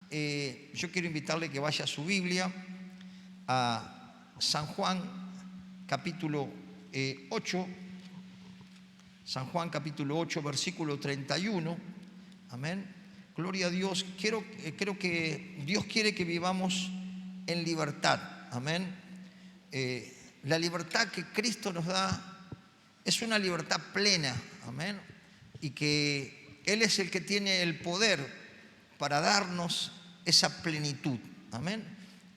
yo quiero invitarle que vaya a su Biblia, a San Juan capítulo 8, San Juan capítulo 8, versículo 31. Amén. Gloria a Dios. Creo que Dios quiere que vivamos en libertad. Amén. La libertad que Cristo nos da es una libertad plena. Amén. Y que Él es el que tiene el poder para darnos esa plenitud. Amén.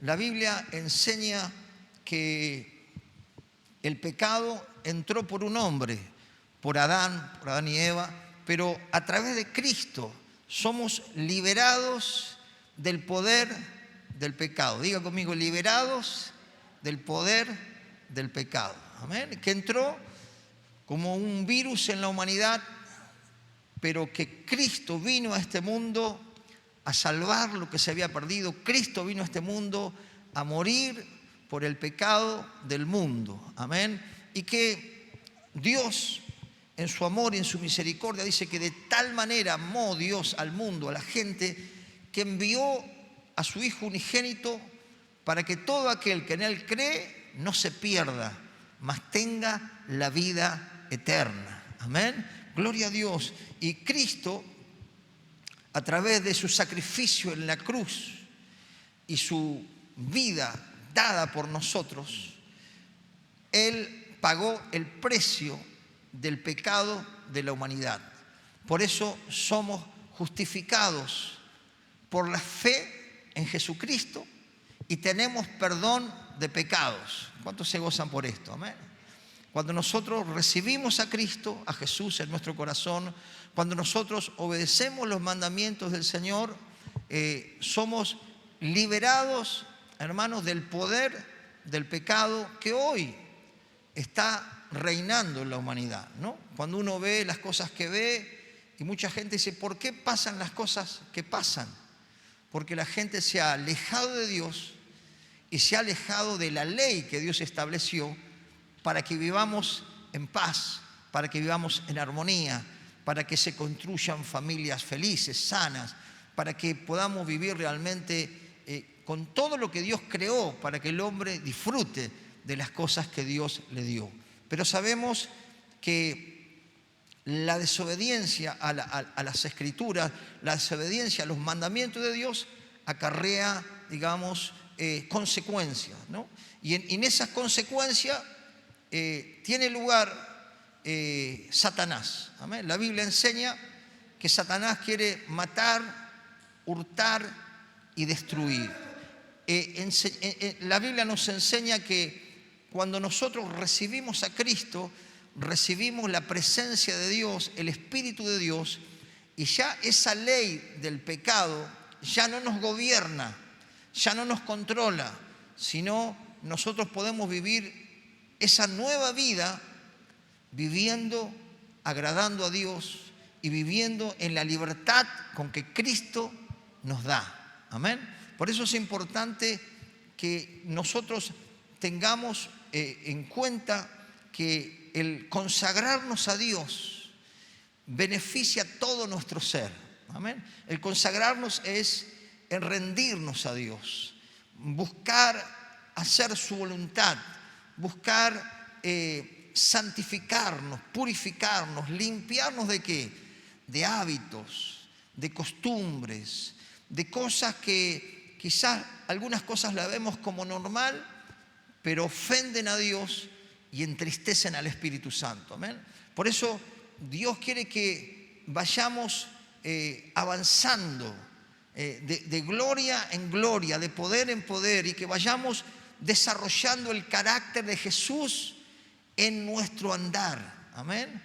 La Biblia enseña que el pecado entró por un hombre, por Adán y Eva, pero a través de Cristo somos liberados del poder del pecado. Diga conmigo, liberados del poder del pecado. Amén. Que entró como un virus en la humanidad, pero que Cristo vino a este mundo a salvar lo que se había perdido. Cristo vino a este mundo a morir por el pecado del mundo. Amén. Y que Dios, en su amor y en su misericordia, dice que de tal manera amó Dios al mundo, a la gente, que envió a su Hijo unigénito para que todo aquel que en Él cree no se pierda, mas tenga la vida eterna. Amén. Gloria a Dios. Y Cristo, a través de su sacrificio en la cruz y su vida dada por nosotros, Él pagó el precio del pecado de la humanidad. Por eso somos justificados por la fe en Jesucristo y tenemos perdón de pecados. ¿Cuántos se gozan por esto? Amén. Cuando nosotros recibimos a Cristo, a Jesús en nuestro corazón, cuando nosotros obedecemos los mandamientos del Señor, somos liberados, hermanos, del poder del pecado que hoy está reinando en la humanidad, ¿no? Cuando uno ve las cosas que ve, y mucha gente dice, ¿por qué pasan las cosas que pasan? Porque la gente se ha alejado de Dios y se ha alejado de la ley que Dios estableció para que vivamos en paz, para que vivamos en armonía, para que se construyan familias felices, sanas, para que podamos vivir realmente con todo lo que Dios creó, para que el hombre disfrute de las cosas que Dios le dio. Pero sabemos que la desobediencia a las Escrituras, la desobediencia a los mandamientos de Dios acarrea, digamos, consecuencias, ¿no? Y en esas consecuencias tiene lugar Satanás. ¿Amén? La Biblia enseña que Satanás quiere matar, hurtar y destruir. La Biblia nos enseña que cuando nosotros recibimos a Cristo, recibimos la presencia de Dios, el Espíritu de Dios, y ya esa ley del pecado ya no nos gobierna, ya no nos controla, sino nosotros podemos vivir esa nueva vida viviendo, agradando a Dios y viviendo en la libertad con que Cristo nos da. Amén. Por eso es importante que nosotros tengamos en cuenta que el consagrarnos a Dios beneficia todo nuestro ser. Amén. El consagrarnos es el rendirnos a Dios, buscar hacer su voluntad, buscar santificarnos, purificarnos, limpiarnos ¿de qué? De hábitos, de costumbres, de cosas que quizás algunas cosas las vemos como normal, pero ofenden a Dios y entristecen al Espíritu Santo. Amén. Por eso Dios quiere que vayamos avanzando de gloria en gloria, de poder en poder, y que vayamos desarrollando el carácter de Jesús en nuestro andar. Amén.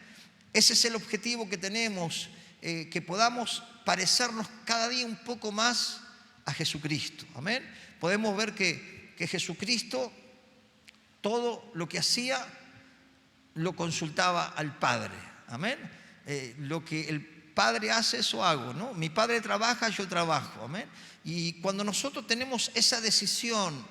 Ese es el objetivo que tenemos, que podamos parecernos cada día un poco más a Jesucristo. Amén. Podemos ver que Jesucristo todo lo que hacía lo consultaba al Padre. Amén. Lo que el Padre hace, eso hago, ¿no? Mi Padre trabaja, yo trabajo. Amén. Y cuando nosotros tenemos esa decisión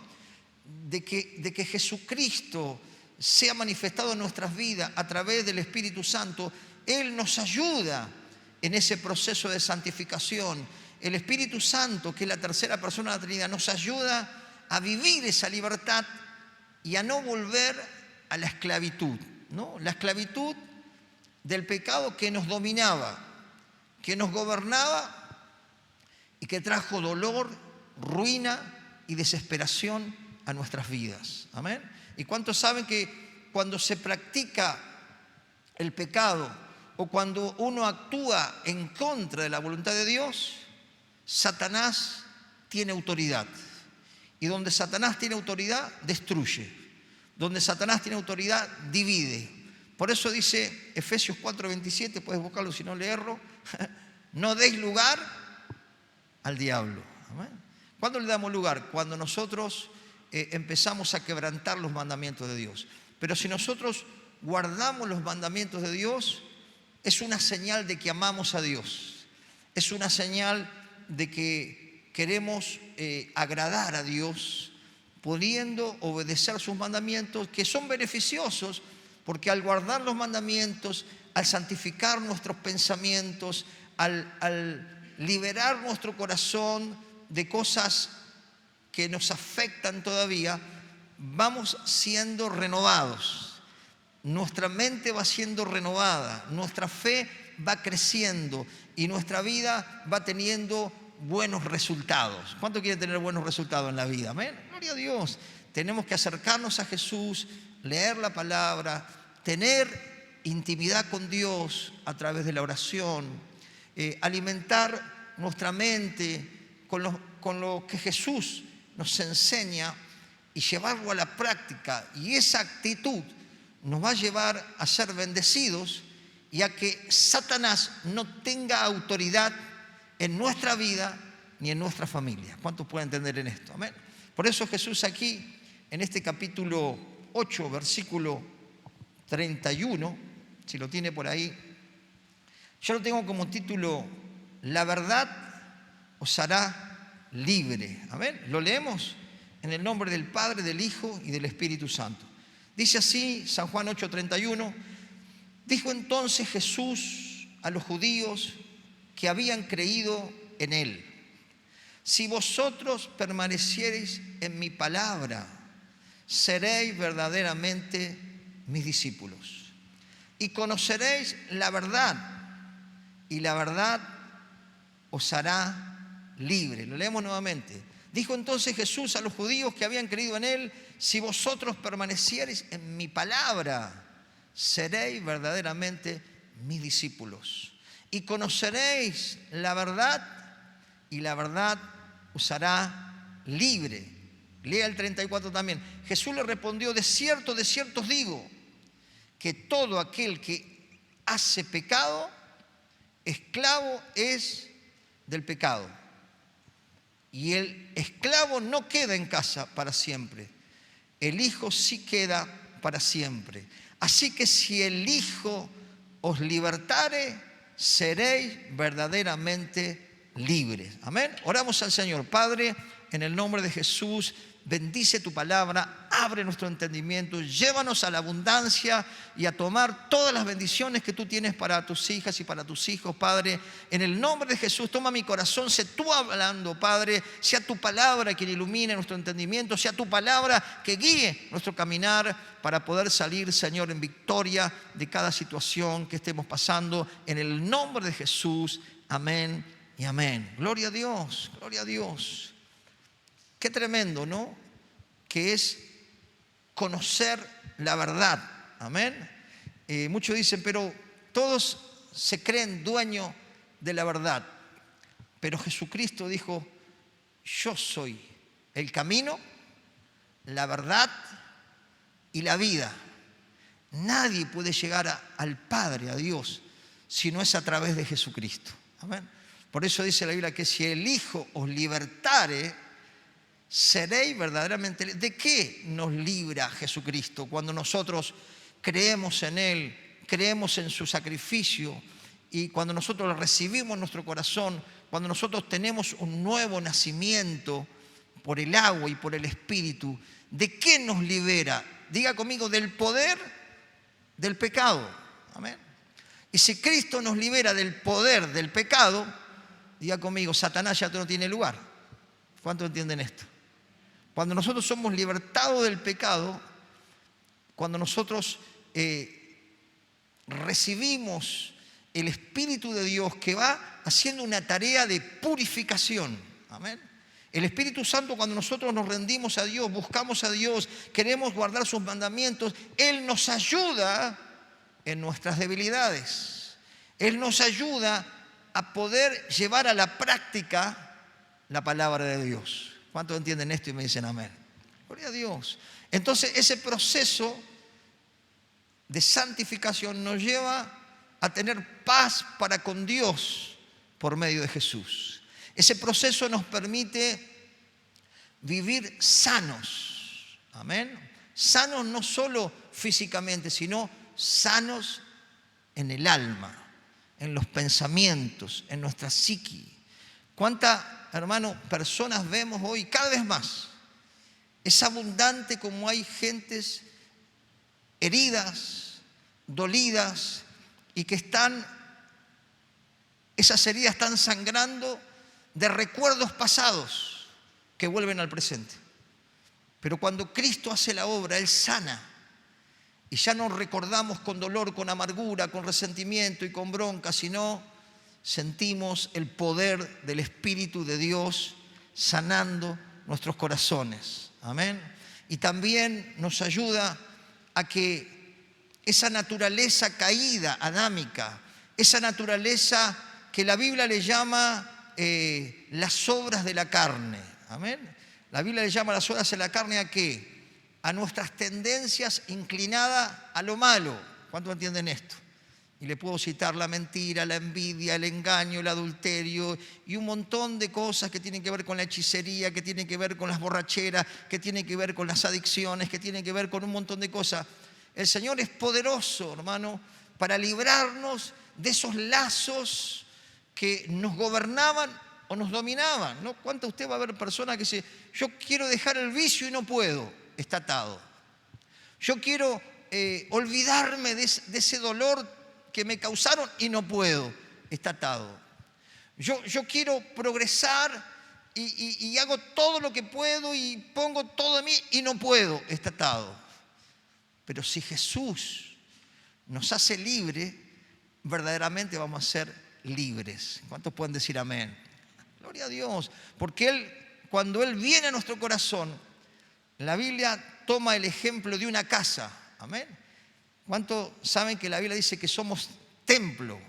de que Jesucristo sea manifestado en nuestras vidas a través del Espíritu Santo, Él nos ayuda en ese proceso de santificación. el Espíritu Santo, que es la tercera persona de la Trinidad, nos ayuda a vivir esa libertad y a no volver a la esclavitud, ¿no? La esclavitud del pecado que nos dominaba, que nos gobernaba y que trajo dolor, ruina y desesperación a nuestras vidas. Amén. ¿Y cuántos saben que cuando se practica el pecado o cuando uno actúa en contra de la voluntad de Dios, Satanás tiene autoridad? Y donde Satanás tiene autoridad, destruye. Donde Satanás tiene autoridad, divide. Por eso dice Efesios 4:27, puedes buscarlo si no leerlo, no deis lugar al diablo. ¿Amén? ¿Cuándo le damos lugar? Cuando nosotros empezamos a quebrantar los mandamientos de Dios. Pero si nosotros guardamos los mandamientos de Dios, es una señal de que amamos a Dios. Es una señal de que queremos agradar a Dios, pudiendo obedecer sus mandamientos, que son beneficiosos, porque al guardar los mandamientos, al santificar nuestros pensamientos, al liberar nuestro corazón de cosas que nos afectan todavía, vamos siendo renovados. Nuestra mente va siendo renovada, nuestra fe va creciendo y nuestra vida va teniendo buenos resultados. ¿Cuánto quiere tener buenos resultados en la vida? Amén. Gloria a Dios. Tenemos que acercarnos a Jesús, leer la palabra, tener intimidad con Dios a través de la oración, alimentar nuestra mente con lo que Jesús nos enseña y llevarlo a la práctica. Y esa actitud nos va a llevar a ser bendecidos y a que Satanás no tenga autoridad en nuestra vida ni en nuestra familia. ¿Cuántos pueden entender en esto? Amén. Por eso Jesús aquí, en este capítulo 8, versículo 31, si lo tiene por ahí, yo lo tengo como título: la verdad os hará libre. Amén. Lo leemos en el nombre del Padre, del Hijo y del Espíritu Santo. Dice así San Juan 8:31: dijo entonces Jesús a los judíos que habían creído en Él: si vosotros permaneciereis en mi palabra, seréis verdaderamente mis discípulos, y conoceréis la verdad, y la verdad os hará libre. Lo leemos nuevamente. Dijo entonces Jesús a los judíos que habían creído en Él: si vosotros permaneciereis en mi palabra, seréis verdaderamente mis discípulos, y conoceréis la verdad, y la verdad os hará libre. Lea el 34 también. Jesús le respondió: de cierto os digo, que todo aquel que hace pecado, esclavo es del pecado. Y el esclavo no queda en casa para siempre, el Hijo sí queda para siempre. Así que si el Hijo os libertare, seréis verdaderamente libres. Amén. Oramos al Señor. Padre, en el nombre de Jesús, bendice tu palabra, abre nuestro entendimiento, llévanos a la abundancia y a tomar todas las bendiciones que tú tienes para tus hijas y para tus hijos, Padre. En el nombre de Jesús, toma mi corazón, sé tú hablando, Padre, sea tu palabra quien ilumine nuestro entendimiento, sea tu palabra que guíe nuestro caminar para poder salir, Señor, en victoria de cada situación que estemos pasando. En el nombre de Jesús, amén y amén. Gloria a Dios, gloria a Dios. Qué tremendo, ¿no? Que es conocer la verdad. Amén. Muchos dicen, pero todos se creen dueños de la verdad. Pero Jesucristo dijo: yo soy el camino, la verdad y la vida. Nadie puede llegar al Padre, a Dios, si no es a través de Jesucristo. Amén. Por eso dice la Biblia que si el Hijo os libertare, seréis verdaderamente libres. ¿De qué nos libra Jesucristo? Cuando nosotros creemos en Él, creemos en su sacrificio, y cuando nosotros lo recibimos en nuestro corazón, cuando nosotros tenemos un nuevo nacimiento por el agua y por el Espíritu, ¿de qué nos libera? Diga conmigo: del poder del pecado. Amén. Y si Cristo nos libera del poder del pecado, diga conmigo, Satanás ya no tiene lugar. ¿Cuántos entienden esto? Cuando nosotros somos libertados del pecado, cuando nosotros recibimos el Espíritu de Dios que va haciendo una tarea de purificación. Amén. El Espíritu Santo, cuando nosotros nos rendimos a Dios, buscamos a Dios, queremos guardar sus mandamientos, Él nos ayuda en nuestras debilidades. Él nos ayuda a poder llevar a la práctica la palabra de Dios. ¿Cuántos entienden esto y me dicen amén? Gloria a Dios. Entonces ese proceso de santificación nos lleva a tener paz para con Dios por medio de Jesús. Ese proceso nos permite vivir sanos. Amén. Sanos no solo físicamente, sino sanos en el alma, en los pensamientos, en nuestra psiqui. ¿Cuántas, hermano, personas vemos hoy cada vez más? Es abundante como hay gentes heridas, dolidas y que esas heridas están sangrando de recuerdos pasados que vuelven al presente. Pero cuando Cristo hace la obra, Él sana. Y ya no recordamos con dolor, con amargura, con resentimiento y con bronca, sino sentimos el poder del Espíritu de Dios sanando nuestros corazones. Amén. Y también nos ayuda a que esa naturaleza caída, adámica, esa naturaleza que la Biblia le llama las obras de la carne. Amén. La Biblia le llama las obras de la carne ¿a qué? A nuestras tendencias inclinadas a lo malo. ¿Cuántos entienden esto? Y le puedo citar la mentira, la envidia, el engaño, el adulterio y un montón de cosas que tienen que ver con la hechicería, que tienen que ver con las borracheras, que tienen que ver con las adicciones, que tienen que ver con un montón de cosas. El Señor es poderoso, hermano, para librarnos de esos lazos que nos gobernaban o nos dominaban, ¿no? ¿Cuánto usted va a ver personas que dicen, yo quiero dejar el vicio y no puedo? Está atado. Yo quiero olvidarme de ese dolor que me causaron y no puedo. Está atado. Yo quiero progresar y hago todo lo que puedo y pongo todo de mí y no puedo. Está atado. Pero si Jesús nos hace libre, verdaderamente vamos a ser libres. ¿Cuántos pueden decir amén? Gloria a Dios. Porque cuando Él viene a nuestro corazón, la Biblia toma el ejemplo de una casa. Amén. ¿Cuántos saben que la Biblia dice que somos templo?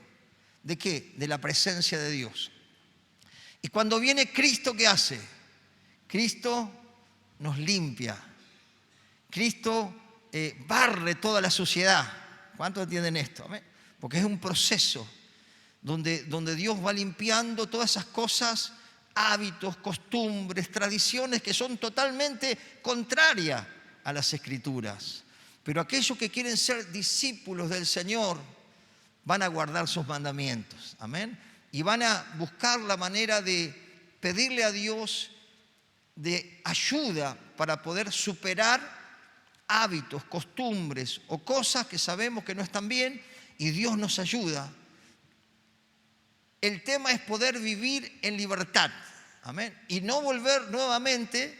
¿De qué? De la presencia de Dios. Y cuando viene Cristo, ¿qué hace? Cristo nos limpia. Cristo barre toda la suciedad. ¿Cuántos entienden esto? Amén. Porque es un proceso donde Dios va limpiando todas esas cosas, hábitos, costumbres, tradiciones que son totalmente contrarias a las Escrituras. Pero aquellos que quieren ser discípulos del Señor van a guardar sus mandamientos. Amén. Y van a buscar la manera de pedirle a Dios de ayuda para poder superar hábitos, costumbres o cosas que sabemos que no están bien y Dios nos ayuda. El tema es poder vivir en libertad. Amén. Y no volver nuevamente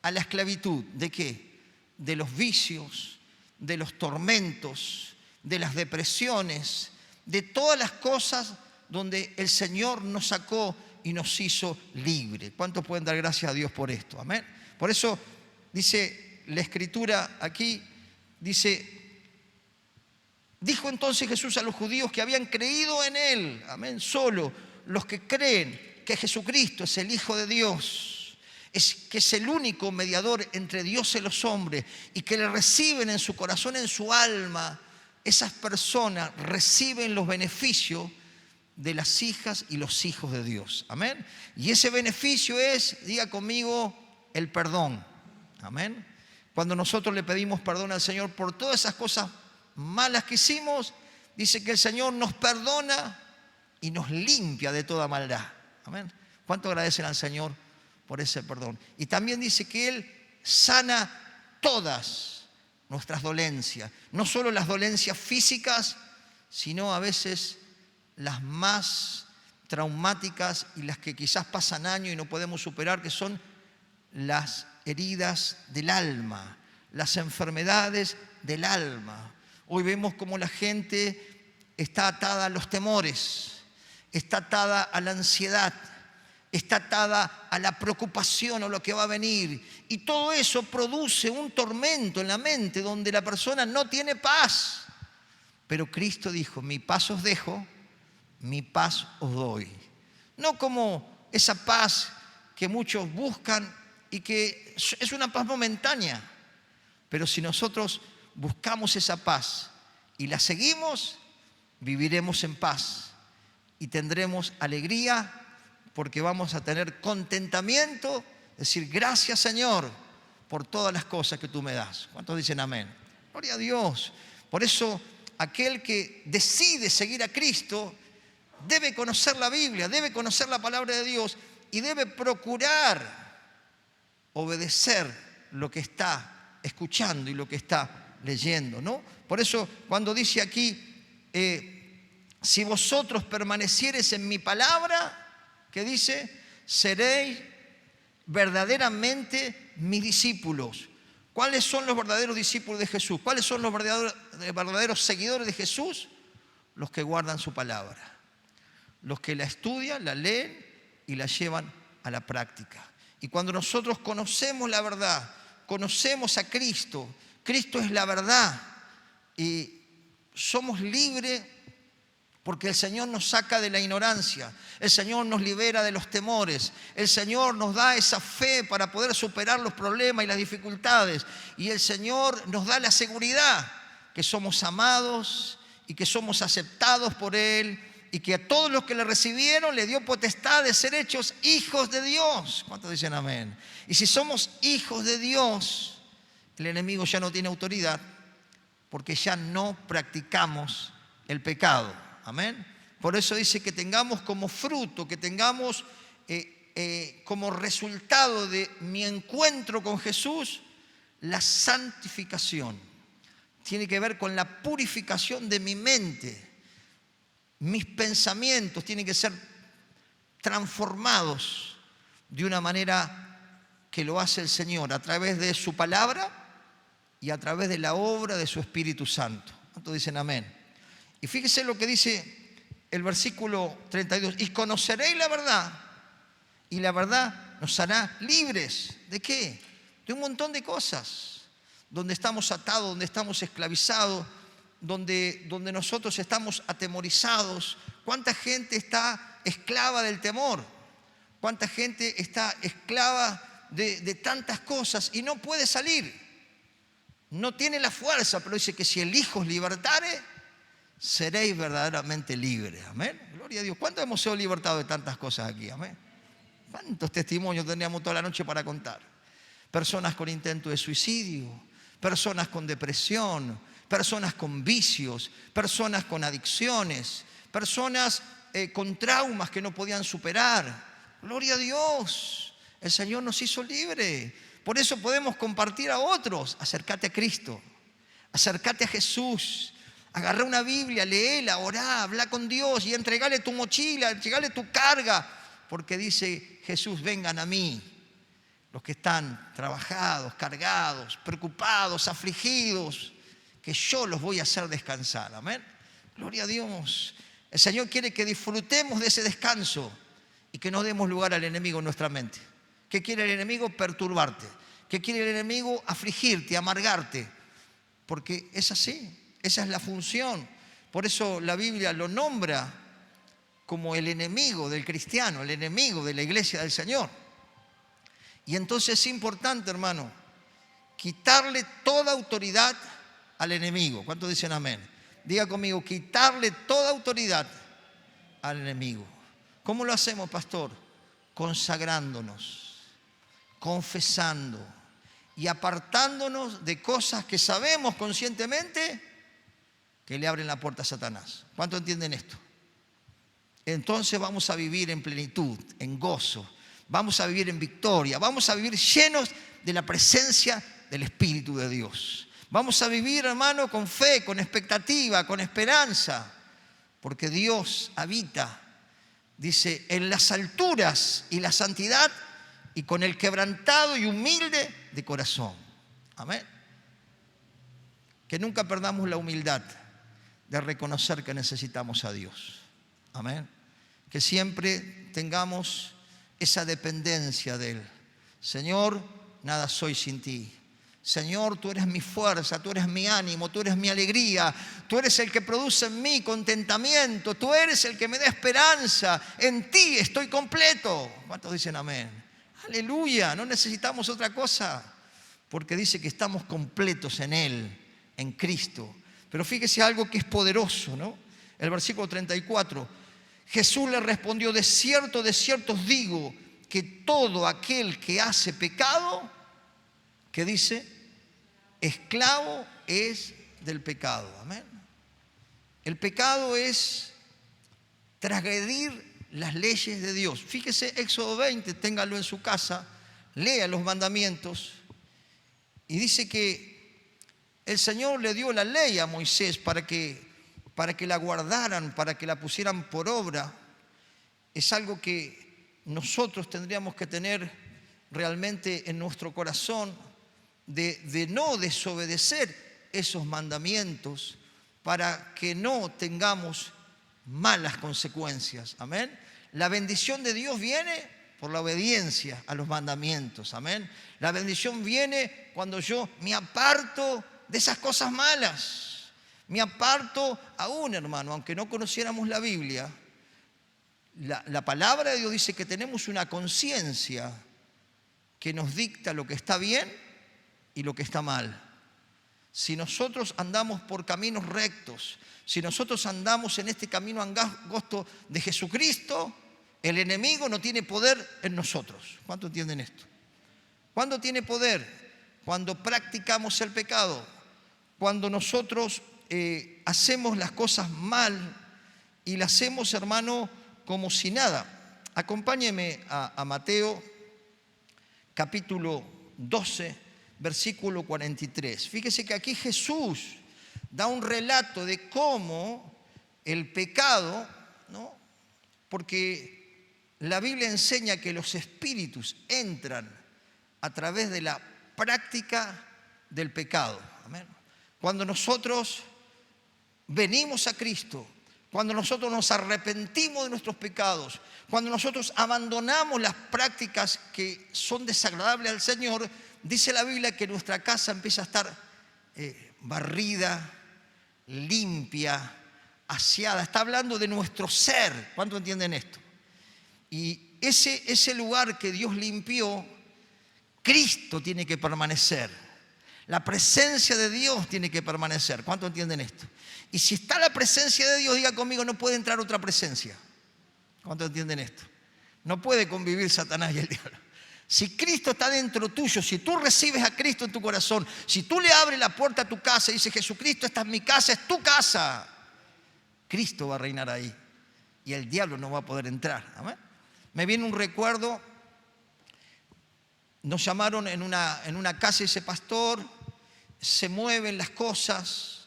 a la esclavitud. ¿De qué? De los vicios, de los tormentos, de las depresiones, de todas las cosas donde el Señor nos sacó y nos hizo libres. ¿Cuántos pueden dar gracias a Dios por esto? Amén. Por eso dice la Escritura aquí, dice, dijo entonces Jesús a los judíos que habían creído en Él, amén, solo los que creen que Jesucristo es el Hijo de Dios, que es el único mediador entre Dios y los hombres y que le reciben en su corazón, en su alma, esas personas reciben los beneficios de las hijas y los hijos de Dios. Amén. Y ese beneficio es, diga conmigo, el perdón. Amén. Cuando nosotros le pedimos perdón al Señor por todas esas cosas malas que hicimos, dice que el Señor nos perdona y nos limpia de toda maldad. Amén. ¿Cuánto agradecen al Señor por ese perdón? Y también dice que Él sana todas nuestras dolencias, no solo las dolencias físicas, sino a veces las más traumáticas y las que quizás pasan años y no podemos superar, que son las heridas del alma, las enfermedades del alma. Hoy vemos cómo la gente está atada a los temores, está atada a la ansiedad, está atada a la preocupación o lo que va a venir. Y todo eso produce un tormento en la mente donde la persona no tiene paz. Pero Cristo dijo: mi paz os dejo, mi paz os doy. No como esa paz que muchos buscan y que es una paz momentánea. Pero si nosotros buscamos esa paz y la seguimos, viviremos en paz y tendremos alegría, porque vamos a tener contentamiento, decir: gracias, Señor, por todas las cosas que tú me das. ¿Cuántos dicen amén? Gloria a Dios. Por eso, aquel que decide seguir a Cristo debe conocer la Biblia, debe conocer la palabra de Dios y debe procurar obedecer lo que está escuchando y lo que está leyendo, ¿no? Por eso, cuando dice aquí, si vosotros permaneciereis en mi palabra, ¿qué dice? Seréis verdaderamente mis discípulos. ¿Cuáles son los verdaderos discípulos de Jesús? ¿Cuáles son los verdaderos seguidores de Jesús? Los que guardan su palabra, los que la estudian, la leen y la llevan a la práctica. Y cuando nosotros conocemos la verdad, conocemos a Cristo, Cristo es la verdad, y somos libres porque el Señor nos saca de la ignorancia, el Señor nos libera de los temores, el Señor nos da esa fe para poder superar los problemas y las dificultades, y el Señor nos da la seguridad que somos amados y que somos aceptados por Él, y que a todos los que le recibieron le dio potestad de ser hechos hijos de Dios. ¿Cuántos dicen amén? Y si somos hijos de Dios, el enemigo ya no tiene autoridad, porque ya no practicamos el pecado. Amén. Por eso dice que tengamos como fruto, que tengamos como resultado de mi encuentro con Jesús, la santificación. Tiene que ver con la purificación de mi mente. Mis pensamientos tienen que ser transformados de una manera que lo hace el Señor a través de su palabra y a través de la obra de su Espíritu Santo. ¿Cuántos dicen amén? Y fíjese lo que dice el versículo 32. Y conoceréis la verdad, y la verdad nos hará libres. ¿De qué? De un montón de cosas. Donde estamos atados, donde estamos esclavizados, donde nosotros estamos atemorizados. ¿Cuánta gente está esclava del temor? ¿Cuánta gente está esclava de tantas cosas y no puede salir? No tiene la fuerza, pero dice que si el Hijo os libertare, seréis verdaderamente libres. Amén. Gloria a Dios. ¿Cuántos hemos sido libertados de tantas cosas aquí? Amén. ¿Cuántos testimonios tendríamos toda la noche para contar? Personas con intento de suicidio, personas con depresión, personas con vicios, personas con adicciones, personas con traumas que no podían superar. Gloria a Dios. El Señor nos hizo libres. Por eso podemos compartir a otros. Acércate a Cristo, acércate a Jesús. Agarrá una Biblia, léela, orá, habla con Dios y entregale tu mochila, entregale tu carga. Porque dice Jesús: vengan a mí, los que están trabajados, cargados, preocupados, afligidos, que yo los voy a hacer descansar. Amén. Gloria a Dios. El Señor quiere que disfrutemos de ese descanso y que no demos lugar al enemigo en nuestra mente. ¿Qué quiere el enemigo? Perturbarte. ¿Qué quiere el enemigo? Afligirte, amargarte. Porque es así. Esa es la función. Por eso la Biblia lo nombra como el enemigo del cristiano, el enemigo de la iglesia del Señor. Y entonces es importante, hermano, quitarle toda autoridad al enemigo. ¿Cuántos dicen amén? Diga conmigo: quitarle toda autoridad al enemigo. ¿Cómo lo hacemos, pastor? Consagrándonos, confesando y apartándonos de cosas que sabemos conscientemente que le abren la puerta a Satanás. ¿Cuántos entienden esto? Entonces vamos a vivir en plenitud, en gozo, vamos a vivir en victoria, vamos a vivir llenos de la presencia del Espíritu de Dios. Vamos a vivir, hermano, con fe, con expectativa, con esperanza, porque Dios habita Dice, en las alturas y la santidad y con el quebrantado y humilde de corazón. Amén. Que nunca perdamos la humildad de reconocer que necesitamos a Dios. Amén. Que siempre tengamos esa dependencia de Él. Señor, nada soy sin ti. Señor, tú eres mi fuerza, tú eres mi ánimo, tú eres mi alegría, tú eres el que produce en mí contentamiento, tú eres el que me da esperanza, en ti estoy completo. ¿Cuántos dicen amén? Aleluya, no necesitamos otra cosa, porque dice que estamos completos en Él, en Cristo. Pero fíjese algo que es poderoso, ¿no? El versículo 34, Jesús le respondió, de cierto os digo, que todo aquel que hace pecado, ¿qué dice? Esclavo es del pecado. Amén. El pecado es transgredir las leyes de Dios. Fíjese, Éxodo 20, téngalo en su casa, lea los mandamientos y dice que el Señor le dio la ley a Moisés para que la guardaran, para que la pusieran por obra. Es algo que nosotros tendríamos que tener realmente en nuestro corazón, de no desobedecer esos mandamientos para que no tengamos malas consecuencias. Amén. La bendición de Dios viene por la obediencia a los mandamientos. Amén. La bendición viene cuando yo me aparto de esas cosas malas. Me aparto aún, hermano, aunque no conociéramos la Biblia, la palabra de Dios dice que tenemos una conciencia que nos dicta lo que está bien y lo que está mal. Si nosotros andamos por caminos rectos, si nosotros andamos en este camino angosto de Jesucristo, el enemigo no tiene poder en nosotros. ¿Cuánto entienden esto? ¿Cuándo tiene poder? Cuando practicamos el pecado, cuando nosotros hacemos las cosas mal y las hacemos, hermano, como si nada. Acompáñeme a Mateo capítulo 12, versículo 43. Fíjese que aquí Jesús da un relato de cómo el pecado, ¿no? Porque la Biblia enseña que los espíritus entran a través de la práctica del pecado. Amén. Cuando nosotros venimos a Cristo, cuando nosotros nos arrepentimos de nuestros pecados, cuando nosotros abandonamos las prácticas que son desagradables al Señor, dice la Biblia que nuestra casa empieza a estar barrida, limpia, aseada. Está hablando de nuestro ser. ¿Cuánto entienden esto? Y ese lugar que Dios limpió, Cristo tiene que permanecer. La presencia de Dios tiene que permanecer. ¿Cuánto entienden esto? Y si está la presencia de Dios, diga conmigo, no puede entrar otra presencia. ¿Cuánto entienden esto? No puede convivir Satanás y el diablo. Si Cristo está dentro tuyo, si tú recibes a Cristo en tu corazón, si tú le abres la puerta a tu casa y dices, Jesucristo, esta es mi casa, es tu casa, Cristo va a reinar ahí y el diablo no va a poder entrar. ¿Amén? Me viene un recuerdo, nos llamaron en una casa y dice, pastor, se mueven las cosas,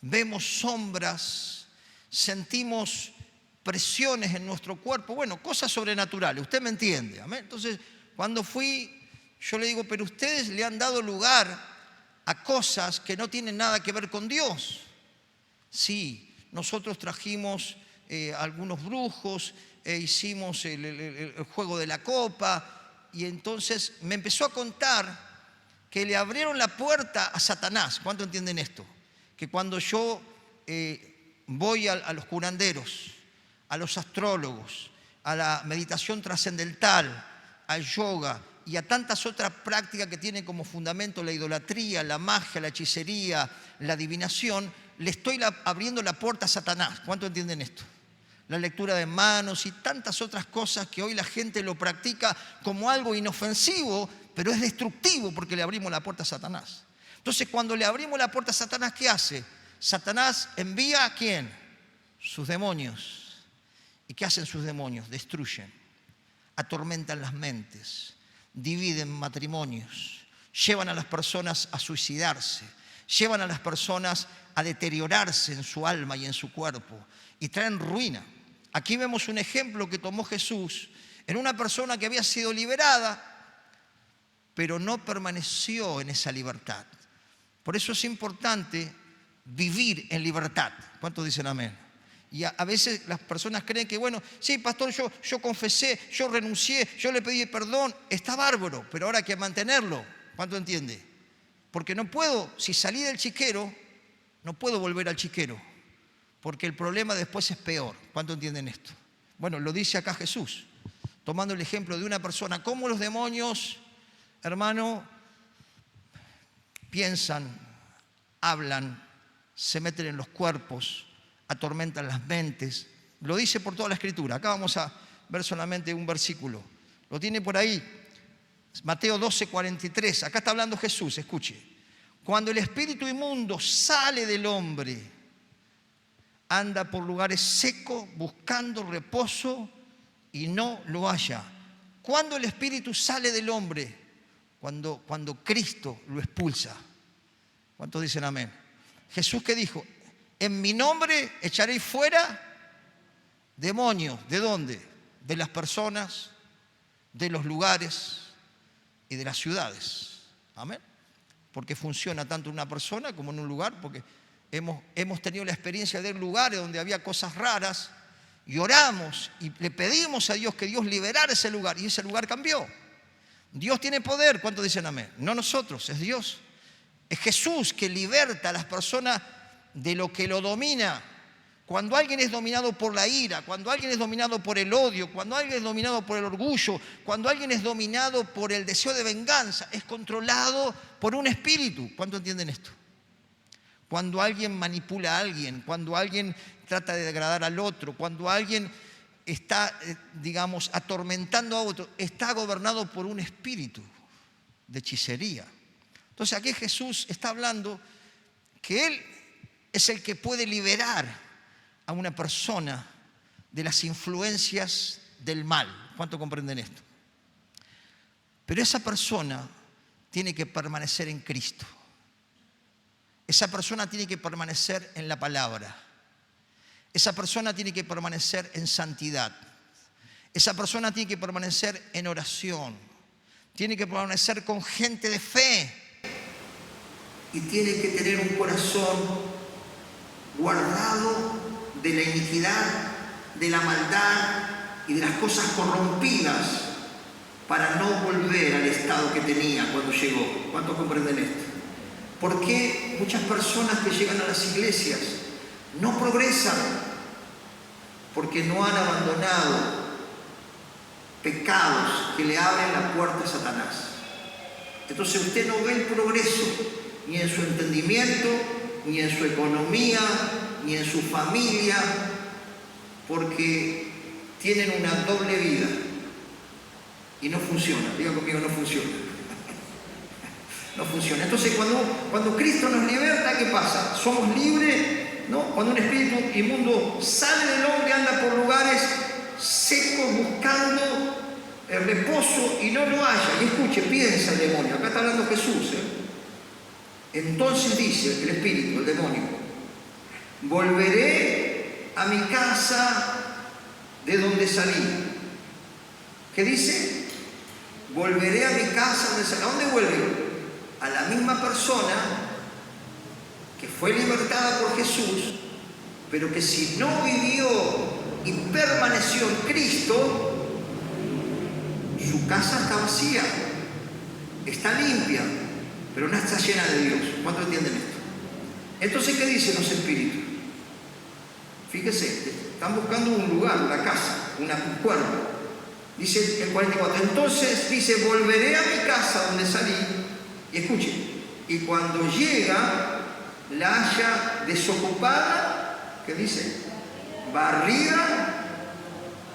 vemos sombras, sentimos presiones en nuestro cuerpo, bueno, cosas sobrenaturales, usted me entiende. ¿Amén? Entonces, cuando fui, yo le digo, pero ustedes le han dado lugar a cosas que no tienen nada que ver con Dios. Sí, nosotros trajimos algunos brujos, hicimos el juego de la copa, y entonces me empezó a contar que le abrieron la puerta a Satanás. ¿Cuánto entienden esto? Que cuando yo voy a los curanderos, a los astrólogos, a la meditación trascendental, al yoga y a tantas otras prácticas que tienen como fundamento la idolatría, la magia, la hechicería, la adivinación, le estoy abriendo la puerta a Satanás. ¿Cuánto entienden esto? La lectura de manos y tantas otras cosas que hoy la gente lo practica como algo inofensivo, pero es destructivo porque le abrimos la puerta a Satanás. Entonces, cuando le abrimos la puerta a Satanás, ¿qué hace? Satanás envía ¿a quién? Sus demonios. ¿Y qué hacen sus demonios? Destruyen, atormentan las mentes, dividen matrimonios, llevan a las personas a suicidarse, llevan a las personas a deteriorarse en su alma y en su cuerpo y traen ruina. Aquí vemos un ejemplo que tomó Jesús en una persona que había sido liberada, pero no permaneció en esa libertad. Por eso es importante vivir en libertad. ¿Cuántos dicen amén? Y a veces las personas creen que, bueno, sí, pastor, yo confesé, yo renuncié, yo le pedí perdón, está bárbaro, pero ahora hay que mantenerlo. ¿Cuánto entiende? Porque no puedo, si salí del chiquero, no puedo volver al chiquero, porque el problema después es peor. ¿Cuánto entienden esto? Bueno, lo dice acá Jesús, tomando el ejemplo de una persona. ¿Cómo los demonios, hermano, piensan, hablan, se meten en los cuerpos, atormentan las mentes? Lo dice por toda la Escritura. Acá vamos a ver solamente un versículo. Lo tiene por ahí, Mateo 12:43. Acá está hablando Jesús, escuche. Cuando el espíritu inmundo sale del hombre, anda por lugares secos buscando reposo y no lo halla. ¿Cuándo el espíritu sale del hombre? Cuando Cristo lo expulsa. ¿Cuántos dicen amén? Jesús, ¿qué dijo? En mi nombre echaréis fuera demonios. ¿De dónde? De las personas, de los lugares y de las ciudades. Amén. Porque funciona tanto en una persona como en un lugar, porque hemos tenido la experiencia de lugares donde había cosas raras y oramos y le pedimos a Dios que Dios liberara ese lugar y ese lugar cambió. Dios tiene poder. ¿Cuántos dicen amén? No nosotros, es Dios. Es Jesús que liberta a las personas de lo que lo domina. Cuando alguien es dominado por la ira, cuando alguien es dominado por el odio, cuando alguien es dominado por el orgullo, cuando alguien es dominado por el deseo de venganza, es controlado por un espíritu. ¿Cuánto entienden esto? Cuando alguien manipula a alguien, cuando alguien trata de degradar al otro, cuando alguien está, digamos, atormentando a otro, está gobernado por un espíritu de hechicería. Entonces aquí Jesús está hablando que Él es el que puede liberar a una persona de las influencias del mal. ¿Cuánto comprenden esto? Pero esa persona tiene que permanecer en Cristo. Esa persona tiene que permanecer en la palabra. Esa persona tiene que permanecer en santidad. Esa persona tiene que permanecer en oración. Tiene que permanecer con gente de fe. Y tiene que tener un corazón guardado de la iniquidad, de la maldad y de las cosas corrompidas para no volver al estado que tenía cuando llegó. ¿Cuántos comprenden esto? ¿Por qué muchas personas que llegan a las iglesias no progresan? Porque no han abandonado pecados que le abren la puerta a Satanás. Entonces usted no ve el progreso ni en su entendimiento, ni en su economía, ni en su familia, porque tienen una doble vida y no funciona. Diga conmigo, no funciona. No funciona. Entonces cuando Cristo nos liberta, ¿qué pasa? Somos libres, ¿no? Cuando un espíritu inmundo sale del hombre, anda por lugares secos buscando el reposo y no lo halla. Y escuche, piensa el demonio. Acá está hablando Jesús, Entonces dice el espíritu, el demonio: volveré a mi casa de donde salí. ¿Qué dice? Volveré a mi casa donde salí. ¿A dónde vuelve? A la misma persona que fue libertada por Jesús, pero que si no vivió y permaneció en Cristo, su casa está vacía, está limpia, pero no está llena de Dios. ¿Cuántos entienden esto? Entonces, ¿qué dicen los espíritus? Fíjese, están buscando un lugar, una casa, un cuerpo. Dice el 44, entonces dice: volveré a mi casa donde salí. Y escuche, y cuando llega, la halla desocupada, ¿qué dice? Barrida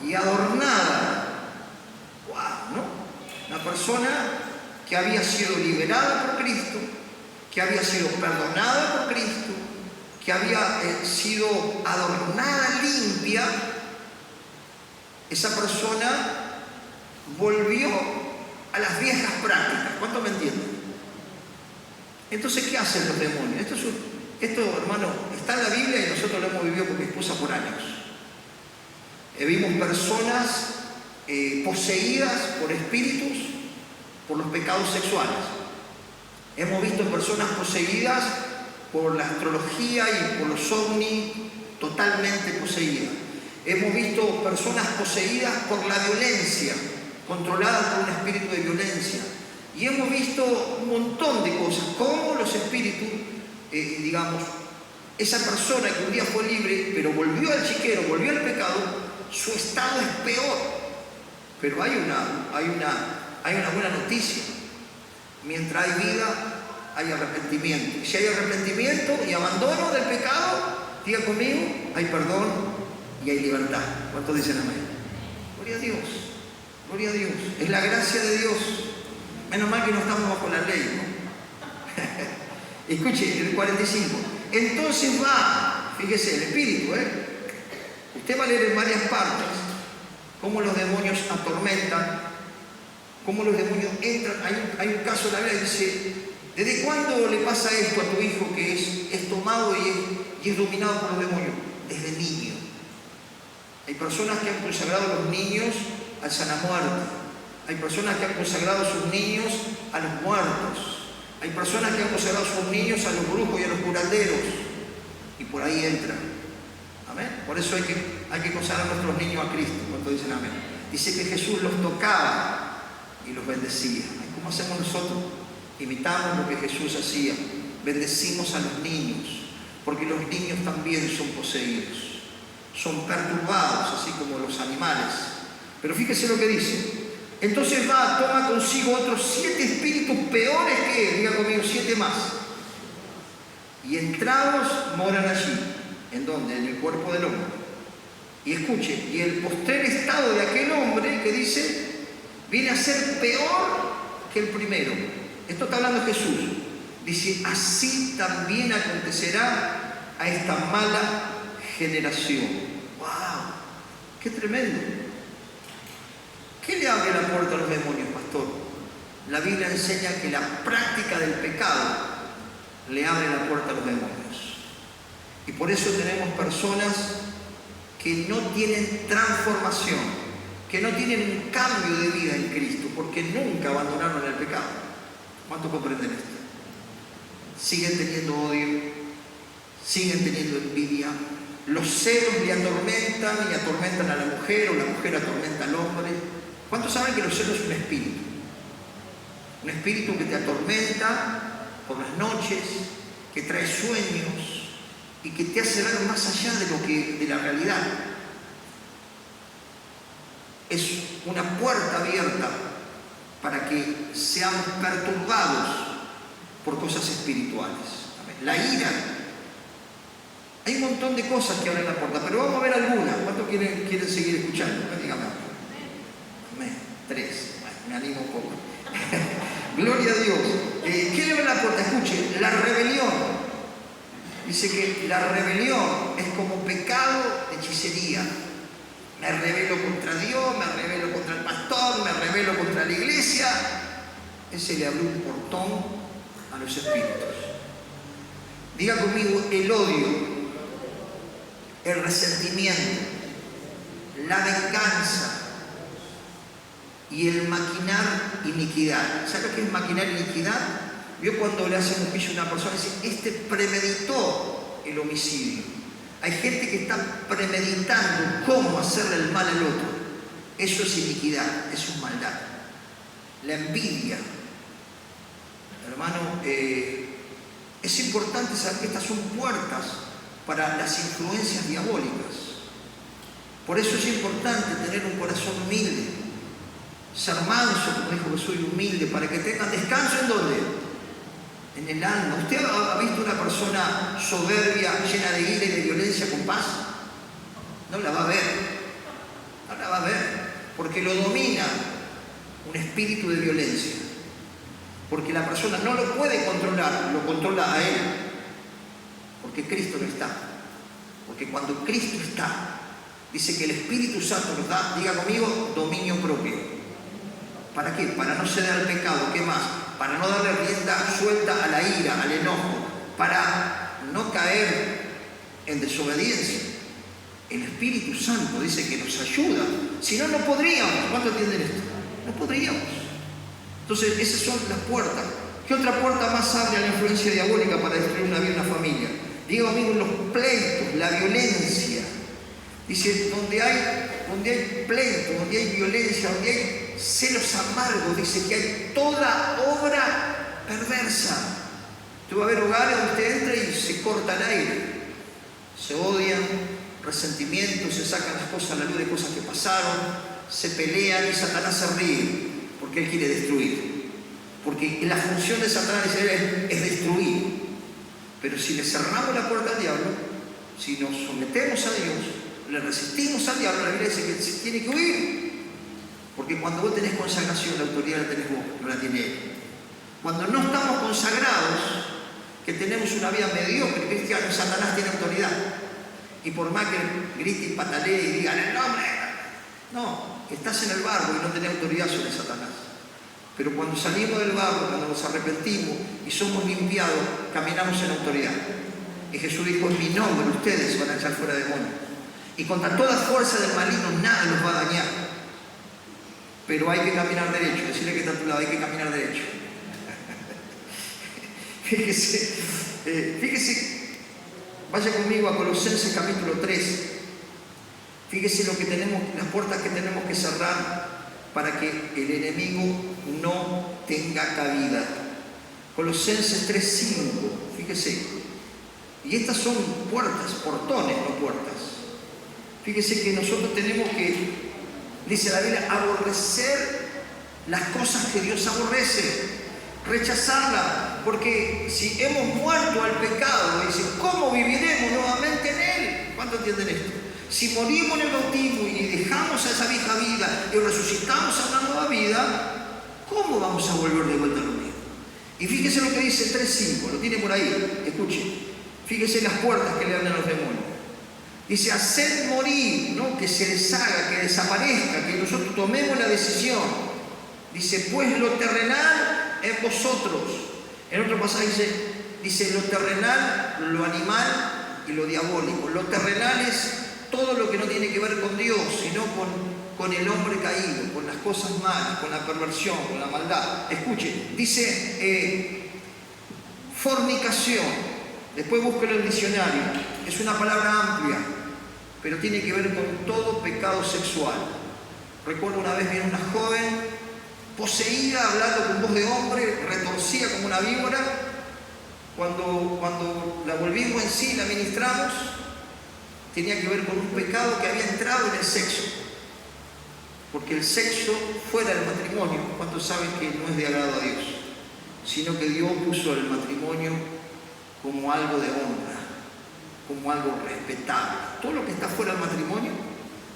y adornada. ¡Wow! ¿No? Una persona que había sido liberada por Cristo, que había sido perdonada por Cristo, que había sido adornada, limpia, esa persona volvió a las viejas prácticas. ¿Cuánto me entienden? Entonces, ¿qué hacen los demonios? Esto, hermano, está en la Biblia y nosotros lo hemos vivido con mi esposa por años. Vimos personas poseídas por espíritus, por los pecados sexuales. Hemos visto personas poseídas por la astrología y por los ovnis, totalmente poseídas. Hemos visto personas poseídas por la violencia, controladas por un espíritu de violencia. Y hemos visto un montón de cosas, cómo los espíritus, digamos, esa persona que un día fue libre, pero volvió al chiquero, volvió al pecado, su estado es peor. Pero hay una buena noticia. Mientras hay vida, hay arrepentimiento. Si hay arrepentimiento y abandono del pecado, diga conmigo, hay perdón y hay libertad. ¿Cuántos dicen amén? Gloria a Dios, gloria a Dios. Es la gracia de Dios. Menos mal que no estamos bajo la ley, ¿no? Escuche, el 45. Entonces va, fíjese, el espíritu, usted va a leer en varias partes cómo los demonios atormentan, cómo los demonios entran. Hay un caso en la Biblia que dice, ¿desde cuándo le pasa esto a tu hijo que es tomado y es dominado por los demonios? Desde niño. Hay personas que han consagrado a los niños al sana muerte. Hay personas que han consagrado a sus niños a los muertos. Hay personas que han consagrado a sus niños a los brujos y a los curanderos. Y por ahí entran. Amén. Por eso hay que consagrar a nuestros niños a Cristo. Cuando dicen amén. Dice que Jesús los tocaba y los bendecía. ¿Cómo hacemos nosotros? Imitamos lo que Jesús hacía. Bendecimos a los niños. Porque los niños también son poseídos. Son perturbados, así como los animales. Pero fíjese lo que dice. Entonces va, toma consigo otros 7 espíritus peores que él, diga conmigo, 7 más. Y entrados moran allí. ¿En dónde? En el cuerpo del hombre. Y escuche, y el postrer estado de aquel hombre que dice, viene a ser peor que el primero. Esto está hablando Jesús. Dice, así también acontecerá a esta mala generación. ¡Wow! ¡Qué tremendo! ¿Qué le abre la puerta a los demonios, pastor? La Biblia enseña que la práctica del pecado le abre la puerta a los demonios. Y por eso tenemos personas que no tienen transformación, que no tienen un cambio de vida en Cristo, porque nunca abandonaron el pecado. ¿Cuántos comprenden esto? Siguen teniendo odio, siguen teniendo envidia, los celos le atormentan y atormentan a la mujer, o la mujer atormenta al hombre. ¿Cuántos saben que los celos es un espíritu? Un espíritu que te atormenta por las noches, que trae sueños y que te hace ver más allá de la realidad. Es una puerta abierta para que seamos perturbados por cosas espirituales. La ira. Hay un montón de cosas que abren la puerta, pero vamos a ver algunas. ¿Cuántos quieren seguir escuchando? Dígame. 3. Bueno, me animo un poco. Gloria a Dios. ¿Qué le abre la puerta? Escuche, la rebelión. Dice que la rebelión es como pecado de hechicería. Me rebelo contra Dios, me rebelo contra el pastor, me rebelo contra la iglesia. Ese le abrió un portón a los espíritus. Diga conmigo, el odio, el resentimiento, la venganza y el maquinar iniquidad. ¿Sabe qué es maquinar iniquidad? Vio cuando le hacen un juicio a una persona y dice, este premeditó el homicidio. Hay gente que está premeditando cómo hacerle el mal al otro. Eso es iniquidad, eso es maldad. La envidia. Hermano, es importante saber que estas son puertas para las influencias diabólicas. Por eso es importante tener un corazón humilde, ser manso, como dijo que soy humilde, para que tengan descanso. ¿En dónde? En el alma. ¿Usted ha visto una persona soberbia, llena de ira y de violencia con paz? No la va a ver. No la va a ver. Porque lo domina un espíritu de violencia. Porque la persona no lo puede controlar, lo controla a él. Porque Cristo no está. Porque cuando Cristo está, dice que el Espíritu Santo nos da, diga conmigo, dominio propio. ¿Para qué? Para no ceder al pecado. ¿Qué más? Para no darle rienda suelta a la ira, al enojo. Para no caer en desobediencia. El Espíritu Santo dice que nos ayuda. Si no, no podríamos. ¿Cuánto entienden esto? No podríamos. Entonces, esas son las puertas. ¿Qué otra puerta más abre a la influencia diabólica para destruir una vida, una familia? Digo, amigos, los pleitos, la violencia. Dice, donde hay pleitos, donde hay violencia, donde hay celos amargos, dice que hay toda obra perversa. Tú va a haber hogares donde usted entra y se corta el aire. Se odian, resentimientos, se sacan las cosas a la luz de cosas que pasaron, se pelean y Satanás se ríe porque él quiere destruir. Porque la función de Satanás es destruir. Pero si le cerramos la puerta al diablo, si nos sometemos a Dios, le resistimos al diablo, la Biblia dice que se tiene que huir. Porque cuando vos tenés consagración, la autoridad la tenés vos, no la tiene él. Cuando no estamos consagrados, que tenemos una vida mediocre cristiana, Satanás tiene autoridad. Y por más que grite y patalee y diga el nombre, no, estás en el barro y no tenés autoridad sobre Satanás. Pero cuando salimos del barro, cuando nos arrepentimos y somos limpiados, caminamos en autoridad. Y Jesús dijo, en mi nombre ustedes van a echar fuera demonios. Y contra toda fuerza del maligno nada los va a dañar. Pero hay que caminar derecho. Decirle que está a tu lado, hay que caminar derecho. Fíjese, vaya conmigo a Colosenses capítulo 3. Fíjese lo que tenemos, las puertas que tenemos que cerrar para que el enemigo no tenga cabida. Colosenses 3:5, fíjese. Y estas son puertas, portones, no puertas. Fíjese que nosotros tenemos que, dice la Biblia, aborrecer las cosas que Dios aborrece, rechazarlas, porque si hemos muerto al pecado, dice, ¿cómo viviremos nuevamente en él? ¿Cuánto entienden esto? Si morimos en el bautismo y dejamos a esa vieja vida y resucitamos a una nueva vida, ¿cómo vamos a volver de vuelta a lo mismo? Y fíjese lo que dice 3:5, lo tiene por ahí, escuche. Fíjese las puertas que le dan a los demonios. Dice, haced morir, ¿no? Que se deshaga, que desaparezca, que nosotros tomemos la decisión. Dice, pues lo terrenal en vosotros. En otro pasaje dice lo terrenal, lo animal y lo diabólico. Lo terrenal es todo lo que no tiene que ver con Dios, sino con el hombre caído, con las cosas malas, con la perversión, con la maldad. Escuche, dice fornicación. Después búsquelo en el diccionario. Es una palabra amplia, pero tiene que ver con todo pecado sexual. Recuerdo una vez, vino una joven poseída, hablando con voz de hombre, retorcida como una víbora. Cuando la volvimos en sí, la ministramos, tenía que ver con un pecado que había entrado en el sexo. Porque el sexo fuera del matrimonio, ¿cuántos saben que no es de agrado a Dios? Sino que Dios puso el matrimonio como algo de honra, como algo respetable. Todo lo que está fuera del matrimonio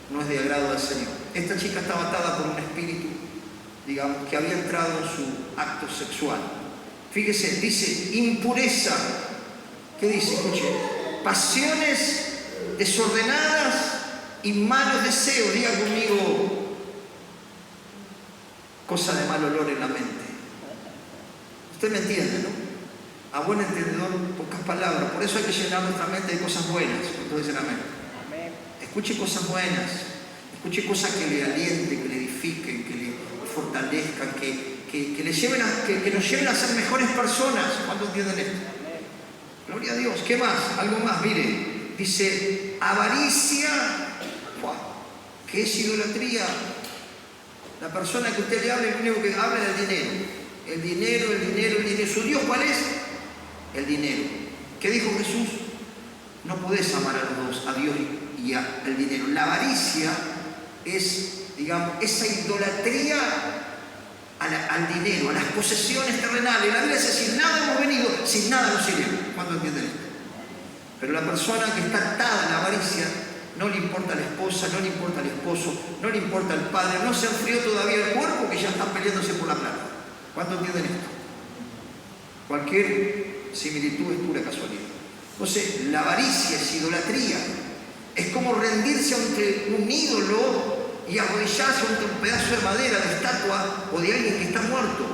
no es de agrado al Señor. Esta chica estaba atada por un espíritu, digamos, que había entrado en su acto sexual. Fíjese, dice impureza. ¿Qué dice? Escuche, pasiones desordenadas y malos deseos. Diga conmigo, cosa de mal olor en la mente. Usted me entiende, ¿no? A buen entendedor, pocas palabras. Por eso hay que llenar nuestra mente de cosas buenas. Entonces dicen amén. Escuche cosas buenas. Escuche cosas que le alienten, que le edifiquen, que le fortalezcan, que nos lleven a ser mejores personas. ¿Cuántos entienden esto? Gloria a Dios. ¿Qué más? Algo más, mire. Dice avaricia. ¿Qué es idolatría? La persona que usted le hable, lo único que habla es del dinero. El dinero, el dinero, el dinero. ¿Su Dios cuál es? El dinero. ¿Qué dijo Jesús? No podés amar a los dos, a Dios y al dinero. La avaricia es, digamos, esa idolatría al dinero, a las posesiones terrenales. La Biblia dice, sin nada hemos venido, sin nada nos iremos. ¿Cuánto entienden esto? Pero la persona que está atada a la avaricia, no le importa a la esposa, no le importa al esposo, no le importa al padre, no se enfrió todavía el cuerpo que ya están peleándose por la plata. ¿Cuánto entienden esto? Cualquier similitud es pura casualidad. Entonces, la avaricia es idolatría. Es como rendirse ante un ídolo y arrodillarse ante un pedazo de madera, de estatua o de alguien que está muerto.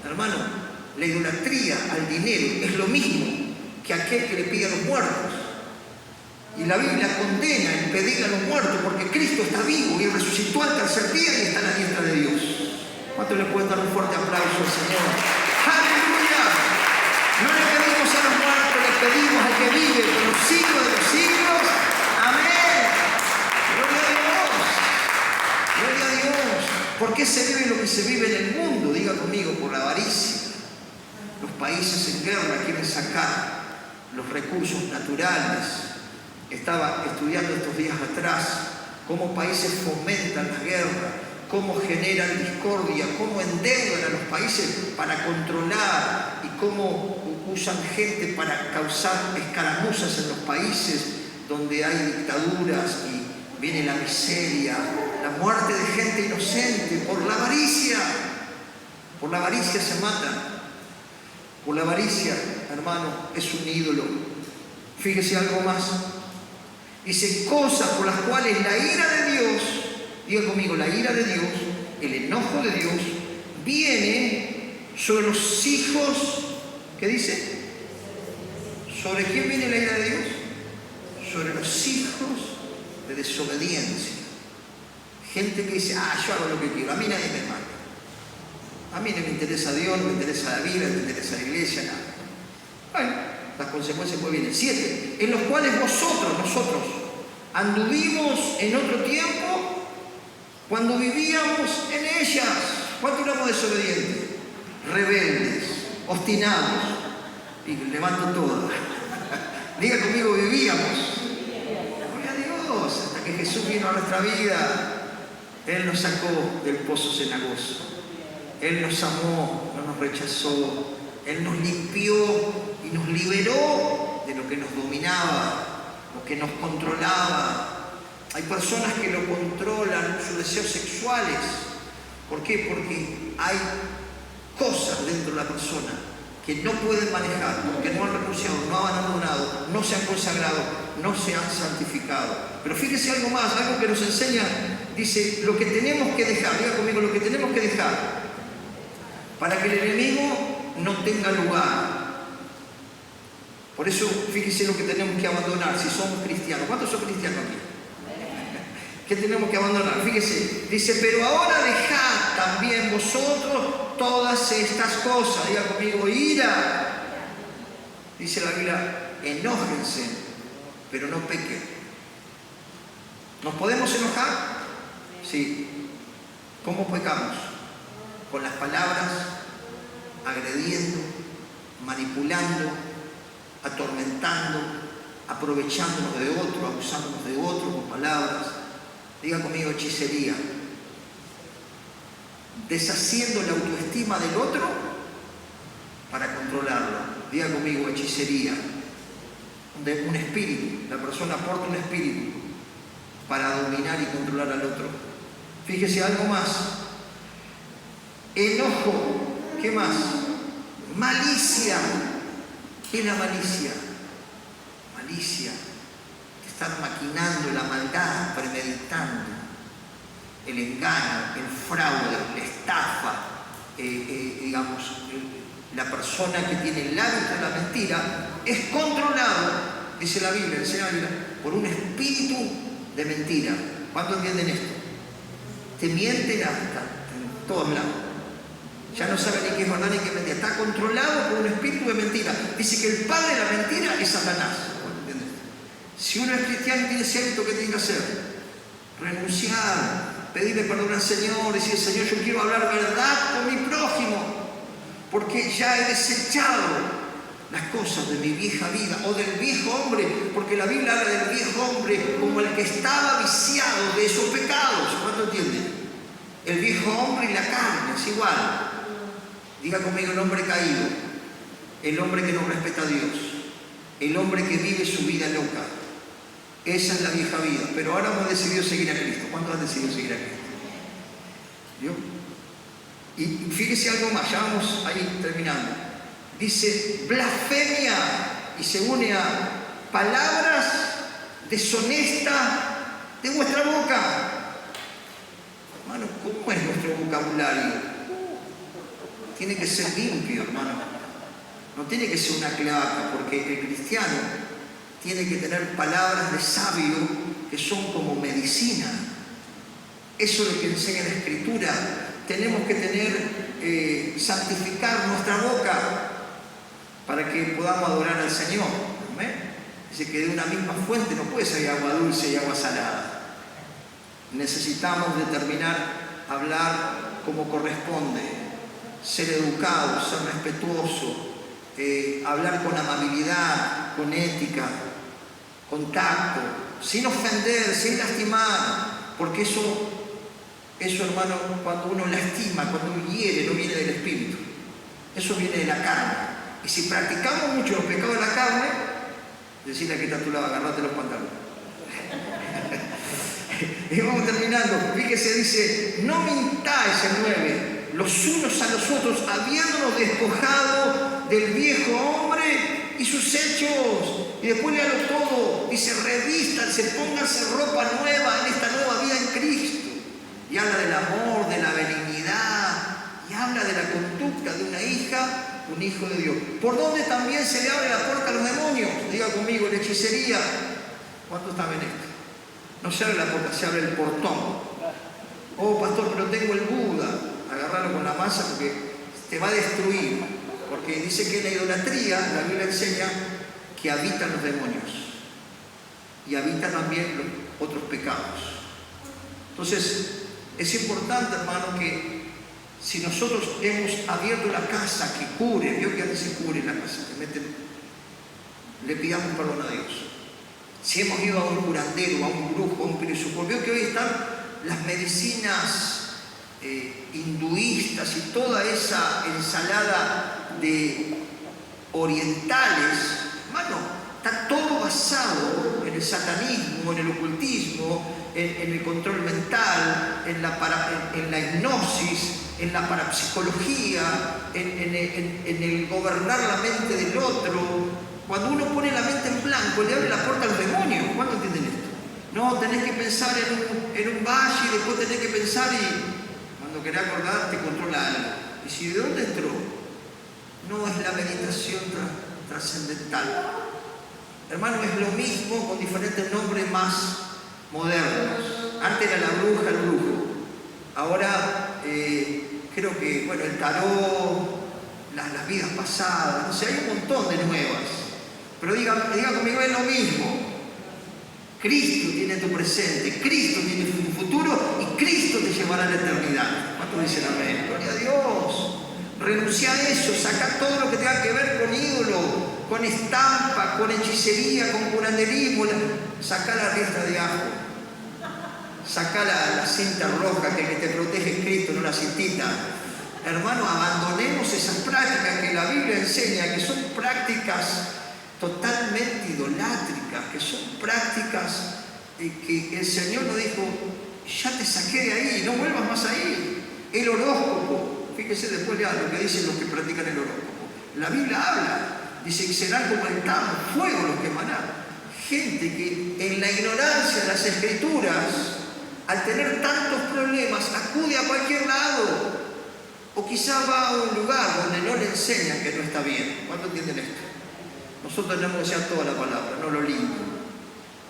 Hermano, la idolatría al dinero es lo mismo que aquel que le pide a los muertos. Y la Biblia condena el pedir a los muertos porque Cristo está vivo y resucitó al tercer día y está a la diestra de Dios. ¿Cuánto le pueden dar un fuerte aplauso al Señor? ¡Aleluya! No le pedimos a los muertos, le pedimos al que vive por los siglos de los siglos. ¡Amén! ¡Gloria a Dios! ¡Gloria a Dios! ¿Por qué se vive lo que se vive en el mundo? Diga conmigo, por la avaricia. Los países en guerra quieren sacar los recursos naturales. Estaba estudiando estos días atrás cómo países fomentan la guerra, cómo generan discordia, cómo endeudan a los países para controlar y cómo usan gente para causar escaramuzas en los países donde hay dictaduras y viene la miseria, la muerte de gente inocente por la avaricia. Por la avaricia se matan. Por la avaricia, hermano, es un ídolo. Fíjese algo más. Dice, cosas por las cuales la ira de Dios, diga conmigo, la ira de Dios, el enojo de Dios, viene sobre los hijos, ¿qué dice? ¿Sobre quién viene la ira de Dios? Sobre los hijos de desobediencia. Gente que dice, yo hago lo que quiero, a mí nadie me manda. A mí no me interesa Dios, no me interesa la Biblia, no me interesa la iglesia, nada. Bueno, las consecuencias pues vienen. 7. En los cuales nosotros, anduvimos en otro tiempo cuando vivíamos en ellas. ¿Cuánto éramos desobedientes? Rebeldes, obstinados. Y levanto todo. Diga conmigo, vivíamos. Gloria a Dios, hasta que Jesús vino a nuestra vida. Él nos sacó del pozo cenagoso. Él nos amó, no nos rechazó. Él nos limpió y nos liberó de lo que nos dominaba, lo que nos controlaba. Hay personas que lo controlan, sus deseos sexuales. ¿Por qué? Porque hay cosas dentro de la persona que no pueden manejar, porque no han renunciado, no han abandonado, no se han consagrado, no se han santificado. Pero fíjese algo más, algo que nos enseña, dice, lo que tenemos que dejar, diga conmigo, lo que tenemos que dejar, para que el enemigo no tenga lugar. Por eso, fíjese lo que tenemos que abandonar si somos cristianos. ¿Cuántos son cristianos aquí? ¿Qué tenemos que abandonar? Fíjese, dice, pero ahora dejad también vosotros todas estas cosas. Diga conmigo, ira. Dice la Biblia, enójense, pero no pequen. ¿Nos podemos enojar? Sí. ¿Cómo pecamos? Con las palabras, agrediendo, manipulando, atormentando, aprovechándonos de otro, abusándonos de otro con palabras. Diga conmigo, hechicería. Deshaciendo la autoestima del otro para controlarlo. Diga conmigo, hechicería. Un espíritu. La persona aporta un espíritu para dominar y controlar al otro. Fíjese algo más. Enojo. ¿Qué más? Malicia. ¿Qué es la malicia? Malicia. Estar maquinando la maldad, premeditando el engaño, el fraude, la estafa, la persona que tiene el hábito de la mentira es controlado, dice la Biblia, por un espíritu de mentira. ¿Cuántos entienden esto? Te mienten hasta en todos lados. Ya no sabe ni qué es verdad ni qué es mentira. Está controlado por un espíritu de mentira. Dice que el padre de la mentira es Satanás. Si uno es cristiano y tiene ese hábito, ¿qué tiene que hacer? Renunciar, pedirle perdón al Señor, decir, Señor, yo quiero hablar verdad con mi prójimo, porque ya he desechado las cosas de mi vieja vida o del viejo hombre, porque la Biblia habla del viejo hombre como el que estaba viciado de esos pecados. ¿Cuánto entienden? El viejo hombre y la carne es igual. Diga conmigo, el hombre caído, el hombre que no respeta a Dios, el hombre que vive su vida loca. Esa es la vieja vida. Pero ahora hemos decidido seguir a Cristo. ¿Cuántos han decidido seguir a Cristo? ¿Vio? Y fíjese algo más, ya vamos ahí terminando. Dice blasfemia y se une a palabras deshonestas de vuestra boca. Hermano, ¿cómo es nuestro vocabulario? Tiene que ser limpio, hermano. No tiene que ser una cloaca, porque el cristiano tiene que tener palabras de sabio que son como medicina. Eso es lo que enseña la Escritura. Tenemos que tener, santificar nuestra boca para que podamos adorar al Señor. ¿Amén? Dice que de una misma fuente no puede salir agua dulce y agua salada. Necesitamos determinar, hablar como corresponde, ser educado, ser respetuoso, hablar con amabilidad, con ética, con tacto, sin ofender, sin lastimar, porque eso, hermano, cuando uno lastima, cuando uno hiere, no viene del espíritu, eso viene de la carne. Y si practicamos mucho los pecados de la carne, decirle a que está a tu lado, agarrate los pantalones. Y vamos terminando. Fíjese, dice, no mintáis el 9, los unos a los otros, habiéndonos despojado del viejo hombre y sus hechos. Y después léalo todo. Dice, revístanse, pónganse ropa nueva en esta nueva vida en Cristo. Y habla del amor, de la benignidad, y habla de la conducta de una hija, un hijo de Dios. Por donde también se le abre la puerta a los demonios. Diga conmigo, la hechicería. ¿Cuántos saben esto? No se abre la puerta, se abre el portón. Oh, pastor, pero tengo el Buda. Agárralo con la masa porque te va a destruir. Porque dice que en la idolatría, la Biblia enseña que habitan los demonios. Y habitan también los otros pecados. Entonces, es importante, hermano, que si nosotros hemos abierto la casa que cure, vio que antes se cubre la casa, le pidamos perdón a Dios. Si hemos ido a un curandero, a un brujo, a un pirisucor, veo que hoy están las medicinas hinduistas y toda esa ensalada de orientales, hermano, está todo basado en el satanismo, en el ocultismo, en el control mental, en la hipnosis, en la parapsicología, en el gobernar la mente del otro. Cuando uno pone la mente en blanco, le abre la puerta a los demonios. ¿Cuánto entienden esto? No, tenés que pensar en un valle y después tenés que pensar y cuando querés acordar te controla algo. Y si de dónde entró, no es la meditación trascendental. Hermano, es lo mismo con diferentes nombres más modernos. Antes era la bruja, el brujo. Ahora creo que, bueno, el tarot, las vidas pasadas, o sea, hay un montón de nuevas. Pero diga conmigo, es lo mismo. Cristo tiene tu presente, Cristo tiene tu futuro y Cristo te llevará a la eternidad. ¿Cuántos dicen amén? Gloria a Dios. Renuncia a eso, saca todo lo que tenga que ver con ídolo, con estampa, con hechicería, con curanderismo. Saca la riestra de ajo. Saca la cinta roja que te protege es Cristo, no la cintita. Hermano, abandonemos esas prácticas que la Biblia enseña, que son prácticas totalmente idolátricas, que son prácticas que el Señor nos dijo, ya te saqué de ahí, no vuelvas más ahí. El horóscopo, fíjese después lo que dicen los que practican el horóscopo. La Biblia habla, dice que serán como el tamo, fuego los quemarán. Gente que en la ignorancia de las Escrituras, al tener tantos problemas, acude a cualquier lado. O quizás va a un lugar donde no le enseñan que no está bien. ¿Cuánto entienden esto? Nosotros tenemos que enseñar toda la palabra, no lo lindo.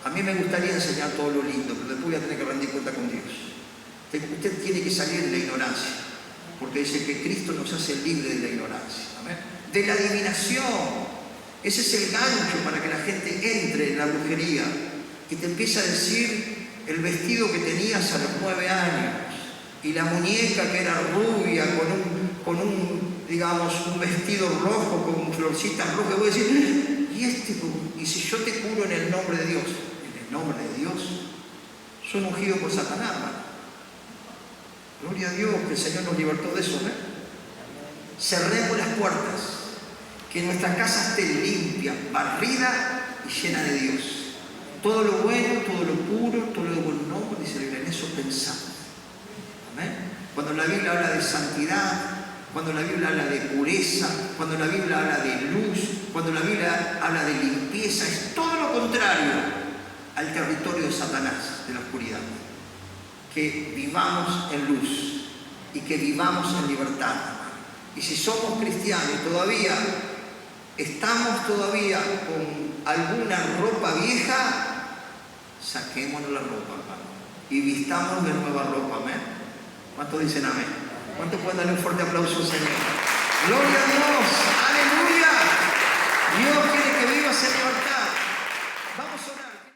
A mí me gustaría enseñar todo lo lindo, pero después voy a tener que rendir cuenta con Dios. Usted tiene que salir de la ignorancia, porque dice que Cristo nos hace libre de la ignorancia. ¿Amén? De la adivinación. Ese es el gancho para que la gente entre en la brujería y te empieza a decir el vestido que tenías a los 9 años. Y la muñeca que era rubia, con un vestido rojo, con florcitas rojas, voy a decir, ¿y si yo te curo en el nombre de Dios? ¿En el nombre de Dios? Son ungidos por Satanás, hermano. Gloria a Dios, que el Señor nos libertó de eso, ¿eh? Cerremos las puertas, que nuestra casa esté limpia, barrida y llena de Dios. Todo lo bueno, todo lo puro, todo lo de buen nombre, dice la Biblia, en eso pensamos. Cuando la Biblia habla de santidad, cuando la Biblia habla de pureza, cuando la Biblia habla de luz, cuando la Biblia habla de limpieza, es todo lo contrario al territorio de Satanás, de la oscuridad. Que vivamos en luz y que vivamos en libertad. Y si somos cristianos y todavía estamos con alguna ropa vieja, saquémonos la ropa, hermano, y vistamos de nueva ropa, amén. ¿Cuántos dicen amén? ¿Cuántos pueden darle un fuerte aplauso al Señor? Gloria a Dios, aleluya. Dios quiere que vivas en libertad. Vamos a orar.